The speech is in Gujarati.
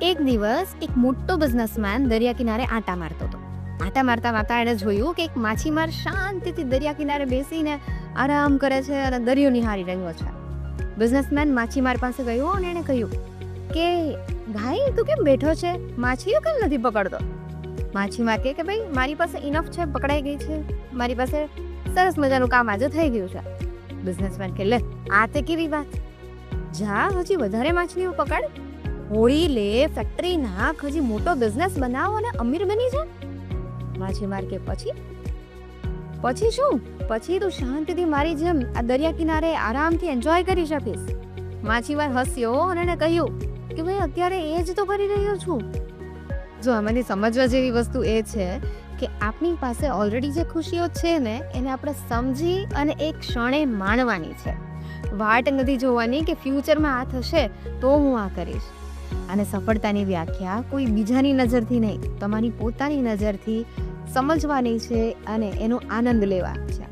એક દિવસ એક મોટો બિઝનેસમેન દરિયા કિનારે આંટા મારતો હતો. આંટા મારતા મારતા એણે જોયું કે એક માછીમાર શાંતિથી દરિયા કિનારે બેસીને આરામ કરે છે અને દરિયો નિહાળી રહ્યો છે. બિઝનેસમેન માછીમાર પાસે ગયો અને એણે કહ્યું કે ભાઈ તું કેમ બેઠો છે, માછલીઓ કેમ નથી પકડતો? માછીમાર કહે કે ભાઈ મારી પાસે ઇનફ છે, પકડાઈ ગઈ છે, મારી પાસે સરસ મજાનું કામ આજે થઈ ગયું છે. બિઝનેસમેન કહે લે આ તે કેવી વાત, જા હજી વધારે માછલીઓ પકડ, હોળી લે, ફેક્ટરી નાખ, હજી મોટો બિઝનેસ બનાવો અને અમીર બની જા. માછીમાર કે પછી શું? પછી તું શાંતિથી મારી જેમ આ દરિયા કિનારે આરામથી એન્જોય કરી શકીશ. માછીમાર હસ્યો અને એને કહ્યું કે ભાઈ અત્યારે એ જ તો કરી રહ્યો છું. જો આમાંથી સમજવા જેવી વસ્તુ એ છે કે આપણી પાસે ઓલરેડી જે ખુશીઓ છે ને એને આપણે સમજી અને એક ક્ષણે માણવાની છે. વાટ નથી જોવાની કે ફ્યુચરમાં આ થશે તો હું આ કરીશ. અને સફળતાની વ્યાખ્યા કોઈ બીજાની નજરથી નહીં, તમારી પોતાની નજરથી સમજવાની છે અને એનો આનંદ લેવાનો છે.